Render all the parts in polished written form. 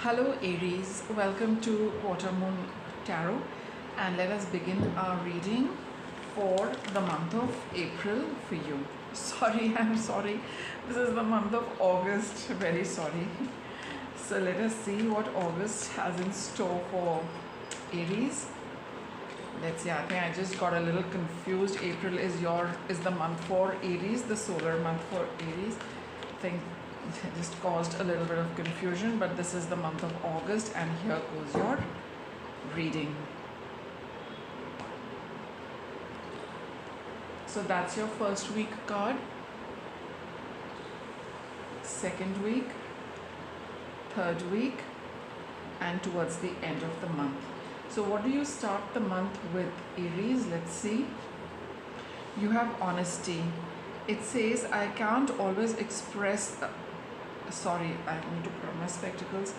Hello Aries, welcome to Quarter Moon Tarot, and let us begin our reading for the month of April for you. Sorry, I'm sorry. This is the month of August. Very sorry. So let us see what August has in store for Aries. Let's see. I think I just got a little confused. April is the month for Aries, the solar month for Aries. I think it just caused a little bit of confusion, but this is the month of August, and here goes your reading. So that's your first week card, second week, third week, and towards the end of the month. So what do you start the month with, Aries? Let's see. You have honesty. It says, I can't always express sorry, I need to put on my spectacles.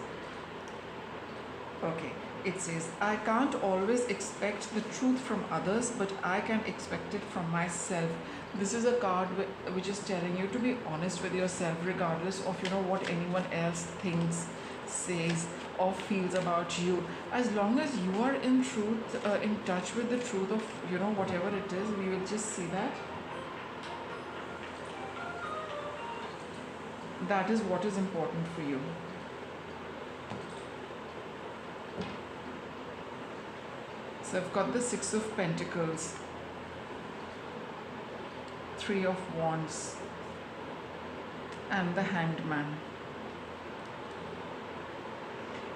Okay, it says, I can't always expect the truth from others, but I can expect it from myself. This is a card which is telling you to be honest with yourself, regardless of what anyone else thinks, says, or feels about you. As long as you are in touch with the truth of whatever it is, we will just see that. That is what is important for you. So I've got the Six of Pentacles, Three of Wands, and the Hanged Man.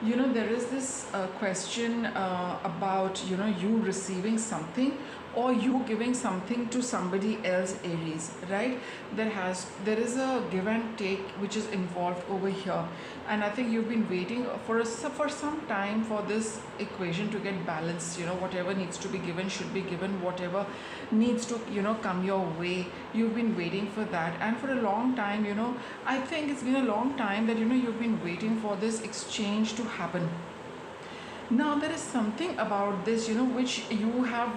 There is this question about you receiving something or you giving something to somebody else, Aries, right? There is a give and take which is involved over here, and I think you've been waiting for some time for this equation to get balanced. Whatever needs to be given should be given. Whatever needs to come your way, you've been waiting for that, and for a long time. I think it's been a long time that you've been waiting for this exchange to happen. Now there is something about this which you have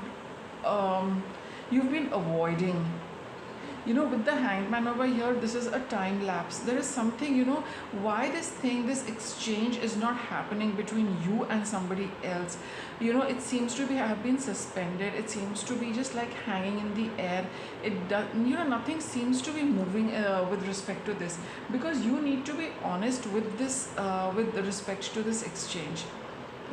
you've been avoiding. With the Hanged Man over here, this is a time lapse. There is something, why this exchange is not happening between you and somebody else. It seems to have been suspended. It seems to be just like hanging in the air. It does, nothing seems to be moving with respect to this, because you need to be honest with this, with respect to this exchange.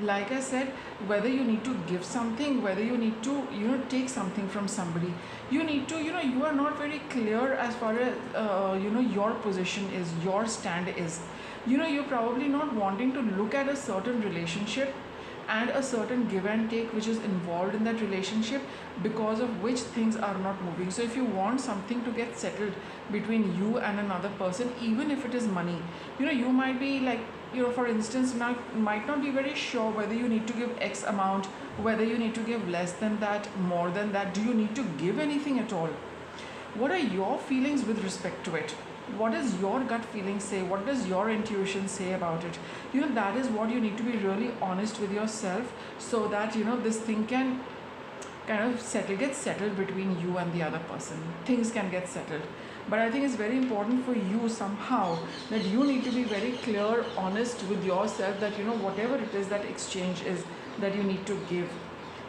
Like I said, whether you need to give something, whether you need to take something from somebody, you need to you are not very clear as far as your position is, your stand is. You're probably not wanting to look at a certain relationship and a certain give and take which is involved in that relationship, because of which things are not moving. So if you want something to get settled between you and another person, even if it is money, you might be like, for instance, might not be very sure whether you need to give X amount, whether you need to give less than that, more than that. Do you need to give anything at all? What are your feelings with respect to it? What does your gut feeling say? What does your intuition say about it? That is what you need to be really honest with yourself, so that this thing can kind of get settled between you and the other person. Things can get settled. But I think it's very important for you somehow that you need to be very clear, honest with yourself, that whatever it is that exchange is that you need to give,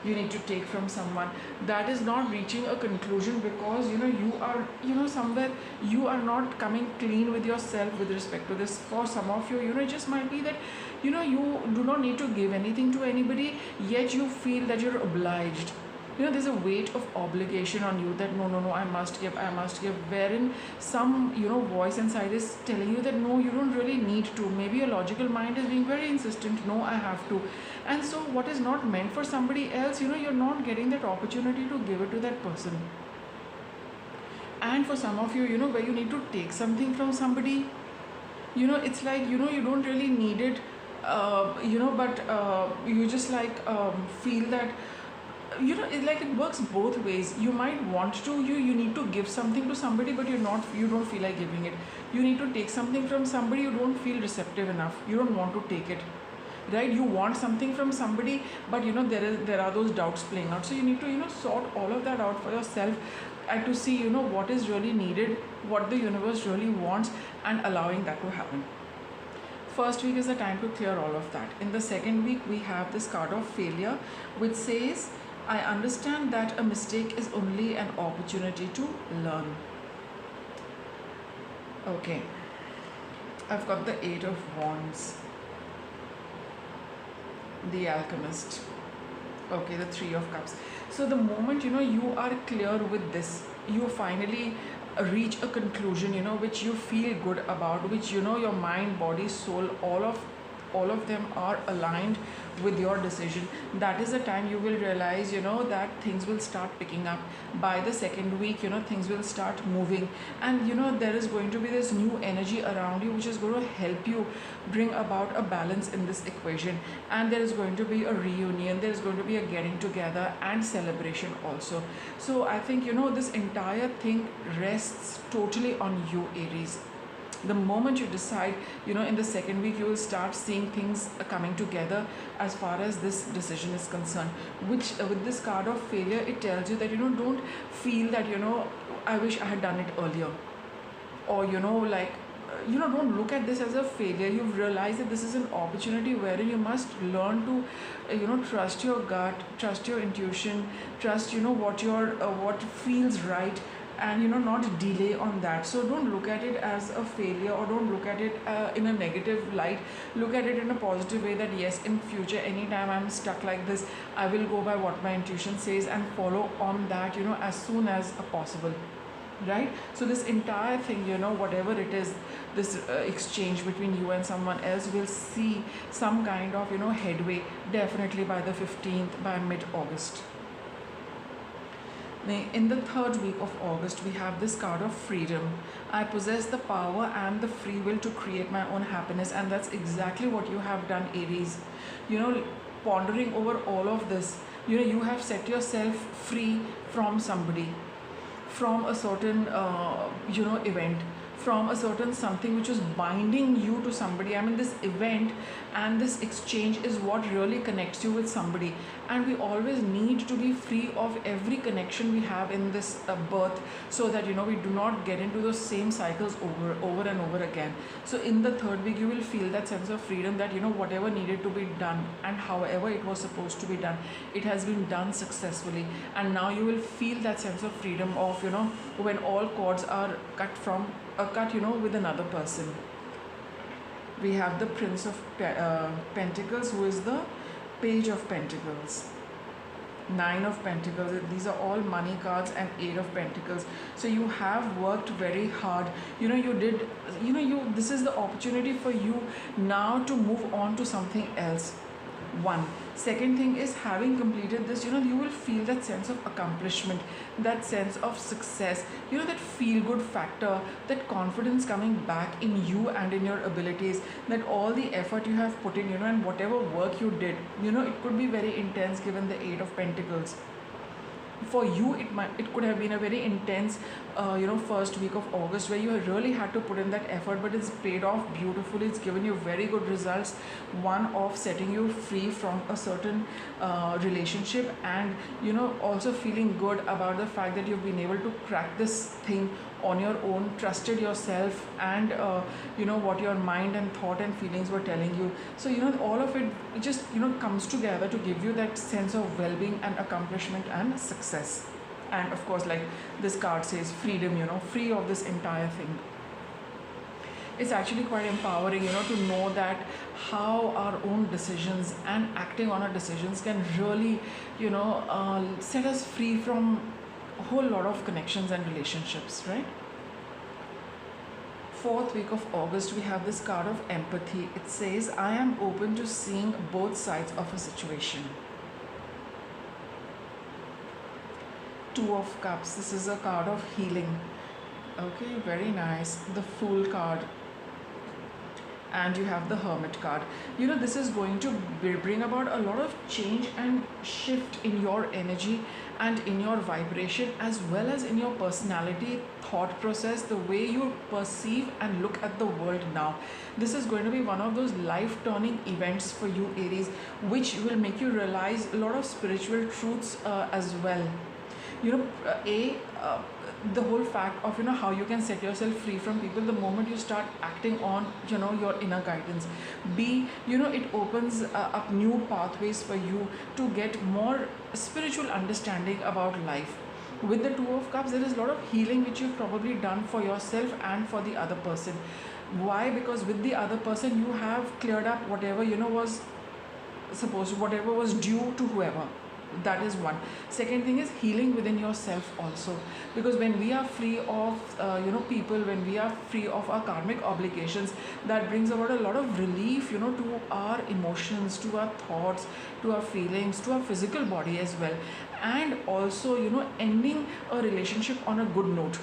you need to take from someone, that is not reaching a conclusion, because you are somewhere you are not coming clean with yourself with respect to this. For some of you, it just might be that you do not need to give anything to anybody, yet you feel that you're obliged. There's a weight of obligation on you, that no, I must give, wherein some voice inside is telling you that no, you don't really need to. Maybe your logical mind is being very insistent, no, I have to. And so what is not meant for somebody else, you're not getting that opportunity to give it to that person. And for some of you, where you need to take something from somebody, it's like you don't really need it, but you just like feel that it's like it works both ways. You might want to, you need to give something to somebody, but you don't feel like giving it. You need to take something from somebody, you don't feel receptive enough, you don't want to take it, right? You want something from somebody, but there are those doubts playing out. So you need to sort all of that out for yourself, and to see what is really needed, what the universe really wants, and allowing that to happen. First week is the time to clear all of that. In the second week, we have this card of failure, which says, I understand that a mistake is only an opportunity to learn. Okay, I've got the Eight of Wands, the Alchemist. Okay, the Three of Cups. So the moment you are clear with this, you finally reach a conclusion, which you feel good about, which your mind, body, soul, all of them are aligned with your decision. That is the time you will realize that things will start picking up. By the second week, things will start moving, and there is going to be this new energy around you which is going to help you bring about a balance in this equation. And there is going to be a reunion, there is going to be a getting together and celebration also. So I think this entire thing rests totally on you, Aries. The moment you decide, in the second week, you will start seeing things coming together as far as this decision is concerned. Which with this card of failure, it tells you that don't feel that I wish I had done it earlier, or don't look at this as a failure. You've realized that this is an opportunity wherein you must learn to trust your gut, trust your intuition, trust what feels right, and not delay on that. So don't look at it as a failure, or don't look at it in a negative light. Look at it in a positive way, that yes, in future, anytime I'm stuck like this, I will go by what my intuition says and follow on that as soon as possible, right? So this entire thing, whatever it is, this exchange between you and someone else, will see some kind of headway definitely by the 15th, by mid-August. In the third week of August, we have this card of freedom. I possess the power and the free will to create my own happiness, and that's exactly what you have done, Aries. Pondering over all of this, you have set yourself free from somebody, from a certain event, from a certain something which was binding you to somebody. I mean, this event and this exchange is what really connects you with somebody, and we always need to be free of every connection we have in this birth, so that we do not get into those same cycles over and over again. So in the third week, you will feel that sense of freedom, that whatever needed to be done and however it was supposed to be done, it has been done successfully. And now you will feel that sense of freedom of when all cords are cut with another person. We have the Prince of Pentacles, who is the Page of Pentacles, Nine of Pentacles. These are all money cards, and Eight of Pentacles. So you have worked very hard. This is the opportunity for you now to move on to something else. One. Second thing is, having completed this, you will feel that sense of accomplishment, that sense of success, that feel good factor, that confidence coming back in you and in your abilities, that all the effort you have put in, and whatever work you did, it could be very intense given the Eight of Pentacles. For you, it could have been a very intense first week of August, where you really had to put in that effort, but it's paid off beautifully. It's given you very good results. One of setting you free from a certain relationship, and also feeling good about the fact that you've been able to crack this thing on your own, trusted yourself, and what your mind and thought and feelings were telling you. So all of it just comes together to give you that sense of well-being and accomplishment and success. And of course, like this card says, freedom, free of this entire thing. It's actually quite empowering, to know that how our own decisions and acting on our decisions can really set us free from a whole lot of connections and relationships, right? Fourth week of August, we have this card of empathy. It says, I am open to seeing both sides of a situation. Two of Cups. This is a card of healing. Okay, very nice. The Fool card. And you have the Hermit card. This is going to bring about a lot of change and shift in your energy and in your vibration, as well as in your personality, thought process, the way you perceive and look at the world now. This is going to be one of those life-turning events for you, Aries, which will make you realize a lot of spiritual truths as well. the whole fact of, how you can set yourself free from people the moment you start acting on, your inner guidance. B, it opens up new pathways for you to get more spiritual understanding about life. With the Two of Cups, there is a lot of healing which you've probably done for yourself and for the other person. Why? Because with the other person you have cleared up whatever was supposed, whatever was due to whoever. That is one. Second thing is healing within yourself also, because when we are free of people, when we are free of our karmic obligations, that brings about a lot of relief to our emotions, to our thoughts, to our feelings, to our physical body as well. And also ending a relationship on a good note.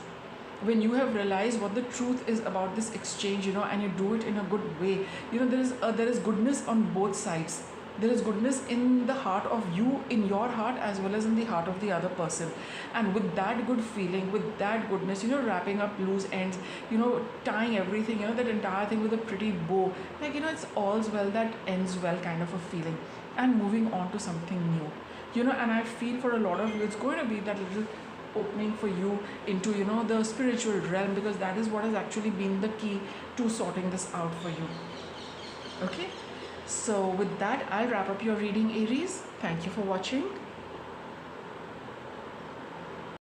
When you have realized what the truth is about this exchange, and you do it in a good way, there is goodness on both sides. There is goodness in the heart of you, in your heart, as well as in the heart of the other person. And with that good feeling, with that goodness, wrapping up loose ends, tying everything, that entire thing with a pretty bow, like, it's all's well that ends well kind of a feeling, and moving on to something new. And I feel for a lot of you, it's going to be that little opening for you into, the spiritual realm, because that is what has actually been the key to sorting this out for you. Okay? So with that, I'll wrap up your reading, Aries. Thank you for watching.